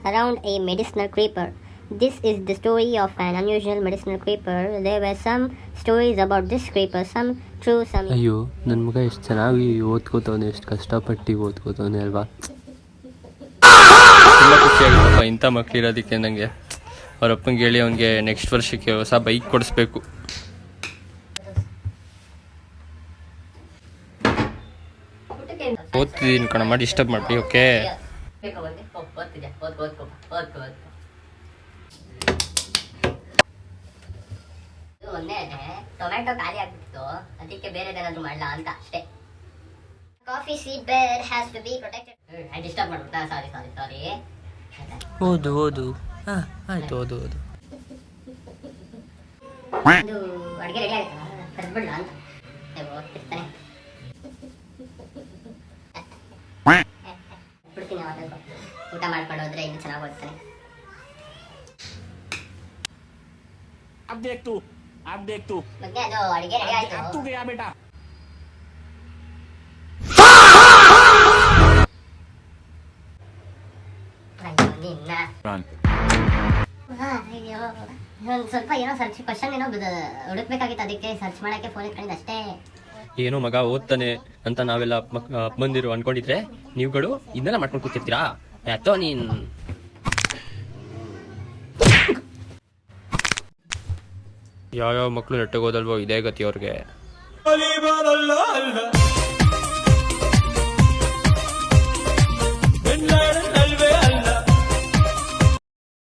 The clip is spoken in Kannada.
around a medicinal creeper. This is the story of an unusual medicinal creeper. There were some stories about this creeper, some true, some... ಅಯ್ಯೋ ನನ್ನ ಮಗ ಎಷ್ಟು ಚೆನ್ನಾಗಿ ಓದ್ಕೋತವನೆ, ಎಷ್ಟು ಕಷ್ಟಪಟ್ಟು ಓದ್ಕೋತವನೆ ಅಲ್ವಾ. ತುಂಬ ಖುಷಿಯಾಗಿತ್ತಪ್ಪ ಇಂಥ ಮಕ್ಕಳಿರೋದಕ್ಕೆ. ನನಗೆ ಅವ್ರ ಅಪ್ಪಂಗೆ ಹೇಳಿ ಅವನಿಗೆ ನೆಕ್ಸ್ಟ್ ವರ್ಷಕ್ಕೆ ಹೊಸ ಬೈಕ್ ಕೊಡಿಸ್ಬೇಕು. ಓದ್ತಿದ್ದೀನಿ ಕಣ, ಮಾಡಿ ಡಿಸ್ಟರ್ಬ್ ಮಾಡಿ. ಓಕೆ ಟೊಮ್ಯಾಟೊ ಖಾಲಿ ಆಗ್ಬಿಟ್ಟಿತ್ತು, ಅದಕ್ಕೆ ಬೇರೆದೇನಾದ್ರು ಮಾಡಲ್ಲ ಅಂತ ಅಷ್ಟೇ. Coffee seed bed has to be protected. Disturb ಮಾಡ್ಬಿಡ್ತಾ, ಸಾರಿ. ಓದು ಆಯ್ತು ಓದು. ಇದು ಅಡುಗೆ ರೆಡಿ ಆಯ್ತಲ್ಲ, ಕರೆದ್ಬಿಡ್ಲ ಅಂತ ಓದ್ತಿರ್ತಾನೆ. ಬಿಡ್ತೀನಿ ಅವತ್ತು, ಊಟ ಮಾಡ್ಕೊಂಡು ಹೋದ್ರೆ ಇನ್ನು ಚೆನ್ನಾಗಿ ಓದ್ತಾನೆ. ಮತ್ತೆ ಅದು ಅಡುಗೆ ರೆಡಿ ಆಯ್ತು. ಒಂದು ಸ್ವಲ್ಪ ಏನೋ ಸರ್ಚ್ ಕ್ವಶನ್ ಏನೋ ಹುಡುಕ್ಬೇಕಾಗಿತ್ತು, ಅದಕ್ಕೆ ಸರ್ಚ್ ಮಾಡಕ್ಕೆ ಫೋನ್ ಇಟ್ಕೊಂಡಿದ್ದೆ ಅಷ್ಟೇ. ಏನೋ ಮಗ ಓದ್ತಾನೆ ಅಂತ ನಾವೆಲ್ಲ ಬಂದಿರು ಅನ್ಕೊಂಡಿದ್ರೆ ನೀವುಗಳು ಇದನ್ನೆಲ್ಲ ಮಾಡ್ಕೊಂಡು ಕೂತಿರ್ತೀರಾ? ಯಾತೋ ನೀನ್ ಯಾವ್ಯಾವ ಮಕ್ಕಳು ನೆಟ್ಟಗೋದಲ್ವೋ ಇದೇ ಗತಿ ಅವ್ರಿಗೆ.